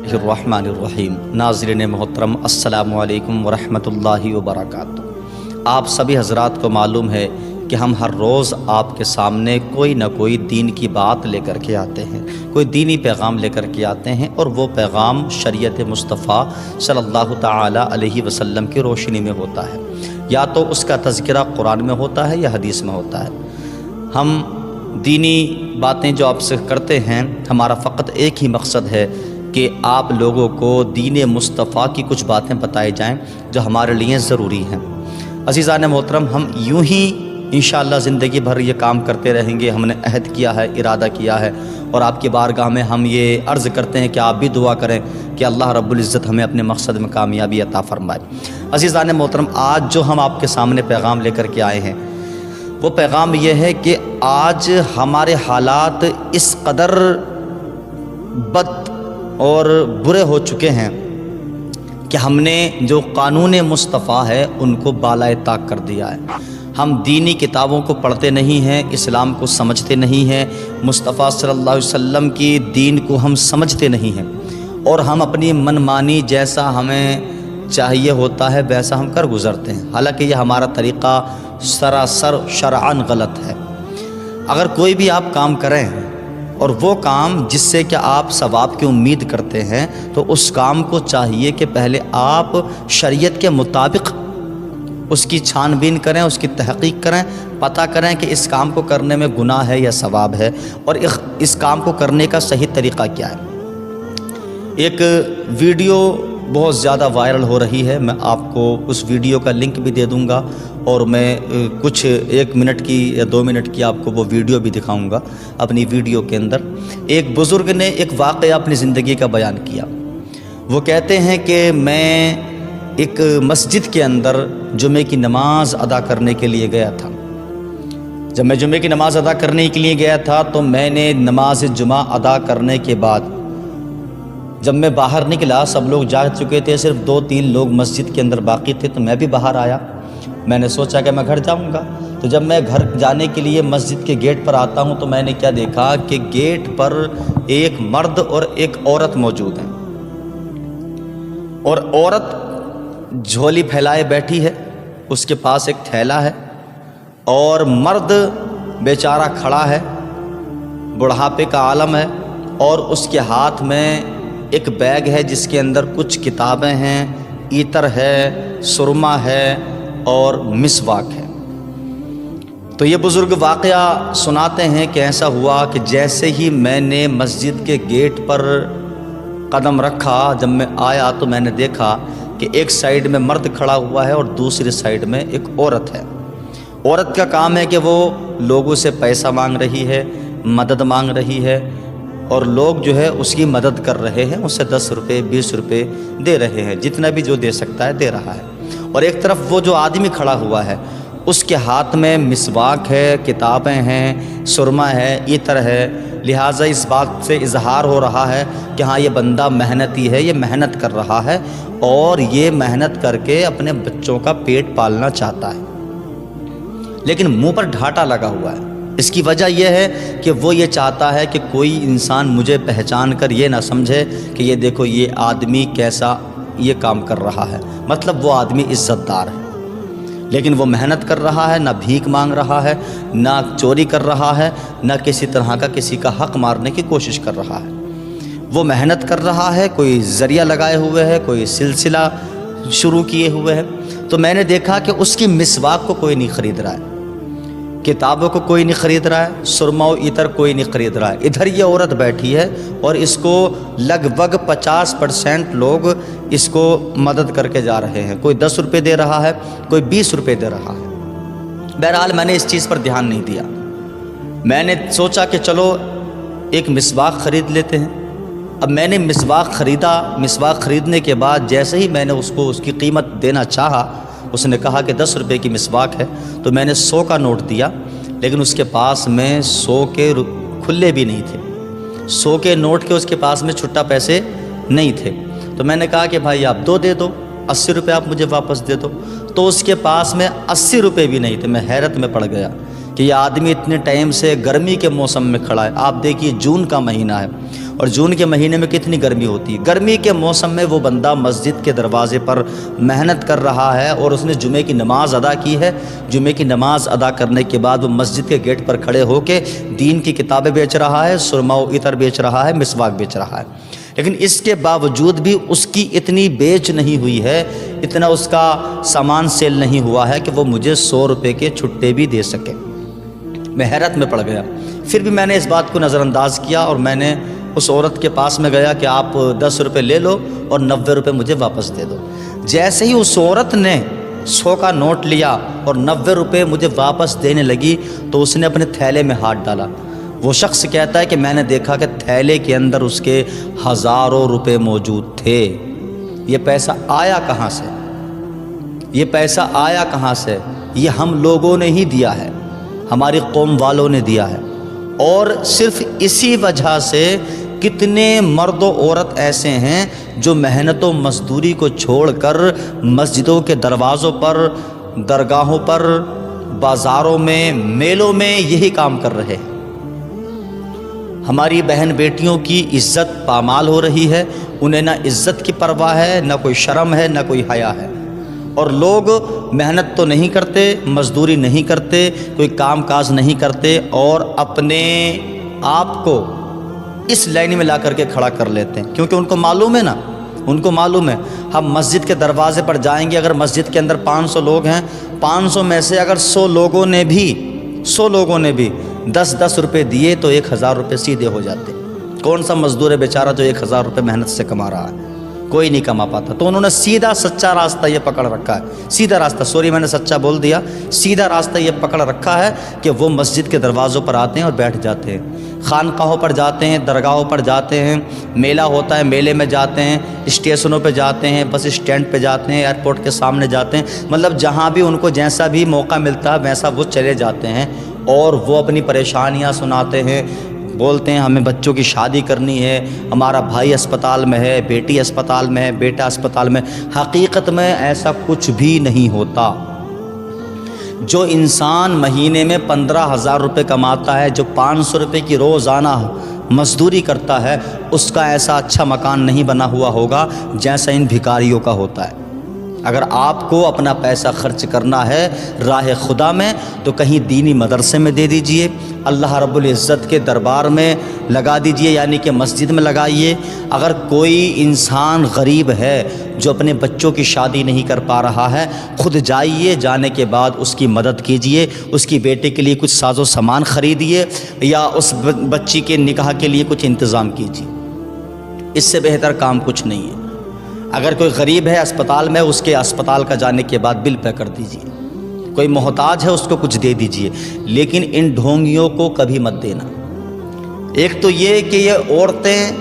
बिस्मिल्लाहिर्रहमानिर्रहीम। नाज़रीन मोहतरम, अस्सलामु अलैकुम वरहमतुल्लाहि वबरकातुहू। आप सभी हज़रात को मालूम है कि हम हर रोज़ आपके सामने कोई ना कोई दीन की बात लेकर के आते हैं, कोई दीनी पैगाम लेकर के आते हैं, और वो पैगाम शरीयत मुस्तफ़ा सल्लल्लाहु ताला अलैहि वसल्लम की रोशनी में होता है, या तो उसका तज़किरा कुरान में होता है या हदीस में होता है। हम दीनी बातें जो आपसे करते हैं, हमारा फ़कत एक ही मकसद है कि आप लोगों को दीन मुस्तफ़ा की कुछ बातें बताई जाएं जो हमारे लिए ज़रूरी हैं। अज़ीज़ान मोहतरम, हम यूं ही इंशाअल्लाह ज़िंदगी भर ये काम करते रहेंगे। हमने अहद किया है, इरादा किया है, और आपकी बारगाह में हम ये अर्ज़ करते हैं कि आप भी दुआ करें कि अल्लाह रब्बुल इज़्ज़त हमें अपने मकसद में कामयाबी अता फ़रमाए। अज़ीज़ान मोहतरम, आज जो हम आपके सामने पैगाम लेकर के आए हैं, वो पैगाम ये है कि आज हमारे हालात इस कदर बद और बुरे हो चुके हैं कि हमने जो कानून मुस्तफ़ा है उनको बालाए ताक कर दिया है। हम दीनी किताबों को पढ़ते नहीं हैं, इस्लाम को समझते नहीं हैं, मुस्तफ़ा सल्लल्लाहु अलैहि वसल्लम की दीन को हम समझते नहीं हैं, और हम अपनी मनमानी जैसा हमें चाहिए होता है वैसा हम कर गुज़रते हैं। हालांकि यह हमारा तरीक़ा सरासर शरअन गलत है। अगर कोई भी आप काम करें और वो काम जिससे कि आप सवाब की उम्मीद करते हैं, तो उस काम को चाहिए कि पहले आप शरीयत के मुताबिक उसकी छानबीन करें, उसकी तहक़ीक़ करें, पता करें कि इस काम को करने में गुनाह है या सवाब है, और इस काम को करने का सही तरीक़ा क्या है। एक वीडियो बहुत ज़्यादा वायरल हो रही है, मैं आपको उस वीडियो का लिंक भी दे दूंगा, और मैं कुछ 1 मिनट की या 2 मिनट की आपको वो वीडियो भी दिखाऊंगा। अपनी वीडियो के अंदर एक बुज़ुर्ग ने एक वाक़या अपनी ज़िंदगी का बयान किया। वो कहते हैं कि मैं एक मस्जिद के अंदर जुमे की नमाज़ अदा करने के लिए गया था। जब मैं जुमे की नमाज़ अदा करने के लिए गया था, तो मैंने नमाज जुमा अदा करने के बाद जब मैं बाहर निकला, सब लोग जा चुके थे, सिर्फ 2-3 लोग मस्जिद के अंदर बाकी थे, तो मैं भी बाहर आया। मैंने सोचा कि मैं घर जाऊंगा। तो जब मैं घर जाने के लिए मस्जिद के गेट पर आता हूं, तो मैंने क्या देखा कि गेट पर एक मर्द और एक औरत मौजूद हैं, और औरत झोली फैलाए बैठी है, उसके पास एक थैला है, और मर्द बेचारा खड़ा है, बुढ़ापे का आलम है, और उसके हाथ में एक बैग है जिसके अंदर कुछ किताबें हैं, इतर है, सुरमा है और मिसवाक है। तो ये बुज़ुर्ग वाक़या सुनाते हैं कि ऐसा हुआ कि जैसे ही मैंने मस्जिद के गेट पर कदम रखा, जब मैं आया तो मैंने देखा कि एक साइड में मर्द खड़ा हुआ है और दूसरी साइड में एक औरत है। औरत का काम है कि वो लोगों से पैसा मांग रही है, मदद मांग रही है, और लोग जो है उसकी मदद कर रहे हैं, उससे 10 रुपये 20 रुपये दे रहे हैं, जितना भी जो दे सकता है दे रहा है। और एक तरफ वो जो आदमी खड़ा हुआ है, उसके हाथ में मिसवाक है, किताबें हैं, सुरमा है, इतर है। लिहाजा इस बात से इजहार हो रहा है कि हाँ, ये बंदा मेहनती है, ये मेहनत कर रहा है, और ये मेहनत करके अपने बच्चों का पेट पालना चाहता है, लेकिन मुंह पर ढाटा लगा हुआ है। इसकी वजह यह है कि वो ये चाहता है कि कोई इंसान मुझे पहचान कर ये ना समझे कि ये देखो ये आदमी कैसा ये काम कर रहा है, मतलब वो आदमी इज़्ज़तदार है। लेकिन वो मेहनत कर रहा है, ना भीख मांग रहा है, ना चोरी कर रहा है, ना किसी तरह का किसी का हक मारने की कोशिश कर रहा है। वो मेहनत कर रहा है, कोई ज़रिया लगाए हुए है, कोई सिलसिला शुरू किए हुए है। तो मैंने देखा कि उसकी मिसवाक को कोई नहीं ख़रीद रहा है, किताबों को कोई नहीं ख़रीद रहा है, सुरमा और इतर कोई नहीं ख़रीद रहा है। इधर ये औरत बैठी है, और इसको लगभग 50% लोग इसको मदद करके जा रहे हैं। कोई 10 रुपये दे रहा है, कोई 20 रुपये दे रहा है। बहरहाल मैंने इस चीज़ पर ध्यान नहीं दिया। मैंने सोचा कि चलो एक मिसवाक ख़रीद लेते हैं। अब मैंने मिसवाक ख़रीदा। मिसवाक ख़रीदने के बाद जैसे ही मैंने उसको उसकी कीमत देना चाहा, उसने कहा कि 10 रुपये की मिसवाक है, तो मैंने 100 का नोट दिया, लेकिन उसके पास में 100 के खुले भी नहीं थे। 100 के नोट के उसके पास में छुट्टा पैसे नहीं थे। तो मैंने कहा कि भाई आप 2 दे दो, 80 रुपये आप मुझे वापस दे दो। तो उसके पास में 80 रुपये भी नहीं थे। मैं हैरत में पड़ गया कि ये आदमी इतने टाइम से गर्मी के मौसम में खड़ा है। आप देखिए जून का महीना है, اور جون کے مہینے میں کتنی گرمی ہوتی ہے۔ گرمی کے موسم میں وہ بندہ مسجد کے دروازے پر محنت کر رہا ہے اور اس نے جمعے کی نماز ادا کی ہے، جمعے کی نماز ادا کرنے کے بعد وہ مسجد کے گیٹ پر کھڑے ہو کے دین کی کتابیں بیچ رہا ہے، سرما و عطر بیچ رہا ہے، مسواک بیچ رہا ہے، لیکن اس کے باوجود بھی اس کی اتنی بیچ نہیں ہوئی ہے، اتنا اس کا سامان سیل نہیں ہوا ہے کہ وہ مجھے 100 روپے کے چھٹے بھی دے سکے۔ میں حیرت میں پڑ گیا، پھر بھی میں نے اس بات کو نظر انداز کیا اور میں نے اس عورت کے پاس میں گیا کہ آپ 10 روپے لے لو اور 90 روپے مجھے واپس دے دو۔ جیسے ہی اس عورت نے 100 کا نوٹ لیا اور 90 روپے مجھے واپس دینے لگی تو اس نے اپنے تھیلے میں ہاتھ ڈالا۔ وہ شخص کہتا ہے کہ میں نے دیکھا کہ تھیلے کے اندر اس کے ہزاروں روپے موجود تھے۔ یہ پیسہ آیا کہاں سے؟ یہ پیسہ آیا کہاں سے؟ یہ ہم لوگوں نے ہی دیا ہے، ہماری قوم والوں نے دیا ہے، اور صرف اسی وجہ سے کتنے مرد و عورت ایسے ہیں جو محنت و مزدوری کو چھوڑ کر مسجدوں کے دروازوں پر، درگاہوں پر، بازاروں میں، میلوں میں یہی کام کر رہے ہیں۔ ہماری بہن بیٹیوں کی عزت پامال ہو رہی ہے، انہیں نہ عزت کی پرواہ ہے، نہ کوئی شرم ہے، نہ کوئی حیا ہے، اور لوگ محنت تو نہیں کرتے، مزدوری نہیں کرتے، کوئی کام کاج نہیں کرتے، اور اپنے آپ کو اس لائن میں لا کر کے کھڑا کر لیتے ہیں، کیونکہ ان کو معلوم ہے نا، ان کو معلوم ہے ہم مسجد کے دروازے پر جائیں گے، اگر مسجد کے اندر 500 لوگ ہیں، 500 میں سے اگر 100 لوگوں نے بھی 10 روپے دیے تو 1000 روپے سیدھے ہو جاتے۔ کون سا مزدور ہے بیچارہ جو 1000 روپے محنت سے کما رہا ہے؟ کوئی نہیں کما پاتا۔ تو انہوں نے سیدھا سچا راستہ یہ پکڑ رکھا ہے، سیدھا راستہ، سوری میں نے سچا بول دیا، سیدھا راستہ یہ پکڑ رکھا ہے کہ وہ مسجد کے دروازوں پر آتے ہیں اور بیٹھ جاتے ہیں، خانقاہوں پر جاتے ہیں، درگاہوں پر جاتے ہیں، میلہ ہوتا ہے میلے میں جاتے ہیں، اسٹیشنوں پہ جاتے ہیں، بس اسٹینڈ پہ جاتے ہیں، ایئرپورٹ کے سامنے جاتے ہیں، مطلب جہاں بھی ان کو جیسا بھی موقع ملتا ہے ویسا وہ چلے جاتے ہیں، اور وہ اپنی پریشانیاں سناتے ہیں، بولتے ہیں ہمیں بچوں کی شادی کرنی ہے، ہمارا بھائی اسپتال میں ہے، بیٹی اسپتال میں ہے، بیٹا اسپتال میں۔ حقیقت میں ایسا کچھ بھی نہیں ہوتا۔ جو انسان مہینے میں 15,000 روپے کماتا ہے، جو 500 روپے کی روزانہ مزدوری کرتا ہے، اس کا ایسا اچھا مکان نہیں بنا ہوا ہوگا جیسا ان بھکاریوں کا ہوتا ہے۔ اگر آپ کو اپنا پیسہ خرچ کرنا ہے راہ خدا میں تو کہیں دینی مدرسے میں دے دیجئے، اللہ رب العزت کے دربار میں لگا دیجئے، یعنی کہ مسجد میں لگائیے۔ اگر کوئی انسان غریب ہے جو اپنے بچوں کی شادی نہیں کر پا رہا ہے، خود جائیے، جانے کے بعد اس کی مدد کیجئے، اس کی بیٹے کے لیے کچھ ساز و سامان خریدیے، یا اس بچی کے نکاح کے لیے کچھ انتظام کیجئے۔ اس سے بہتر کام کچھ نہیں ہے۔ اگر کوئی غریب ہے اسپتال میں، اس کے اسپتال کا جانے کے بعد بل پے کر دیجئے۔ کوئی محتاج ہے اس کو کچھ دے دیجئے، لیکن ان ڈھونگیوں کو کبھی مت دینا۔ ایک تو یہ کہ یہ عورتیں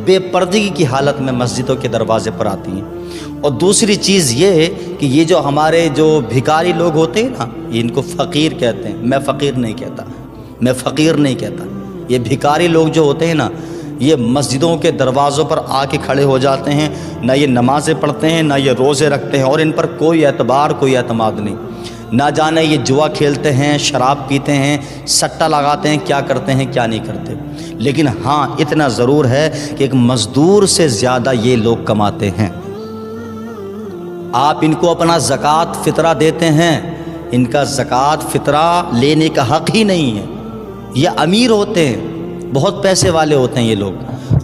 بے پردگی کی حالت میں مسجدوں کے دروازے پر آتی ہیں، اور دوسری چیز یہ کہ یہ جو ہمارے جو بھکاری لوگ ہوتے ہیں نا، یہ ان کو فقیر کہتے ہیں، میں فقیر نہیں کہتا، یہ بھکاری لوگ جو ہوتے ہیں نا، یہ مسجدوں کے دروازوں پر آ کے کھڑے ہو جاتے ہیں، نہ یہ نمازیں پڑھتے ہیں، نہ یہ روزے رکھتے ہیں، اور ان پر کوئی اعتبار، کوئی اعتماد نہیں۔ نہ جانے یہ جوا کھیلتے ہیں، شراب پیتے ہیں، سٹا لگاتے ہیں، کیا کرتے ہیں کیا نہیں کرتے، لیکن ہاں اتنا ضرور ہے کہ ایک مزدور سے زیادہ یہ لوگ کماتے ہیں۔ آپ ان کو اپنا زکوٰۃ فطرہ دیتے ہیں، ان کا زکوٰۃ فطرہ لینے کا حق ہی نہیں ہے۔ یہ امیر ہوتے ہیں، بہت پیسے والے ہوتے ہیں یہ لوگ،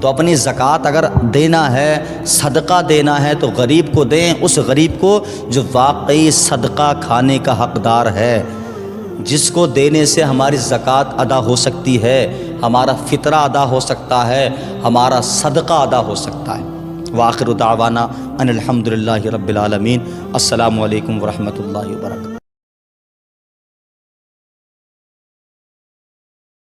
تو اپنی زکوٰۃ اگر دینا ہے، صدقہ دینا ہے تو غریب کو دیں، اس غریب کو جو واقعی صدقہ کھانے کا حقدار ہے، جس کو دینے سے ہماری زکوٰۃ ادا ہو سکتی ہے، ہمارا فطرہ ادا ہو سکتا ہے، ہمارا صدقہ ادا ہو سکتا ہے۔ وآخر دعوانا ان الحمدللہ رب العالمین۔ السلام علیکم ورحمۃ اللہ وبرکاتہ۔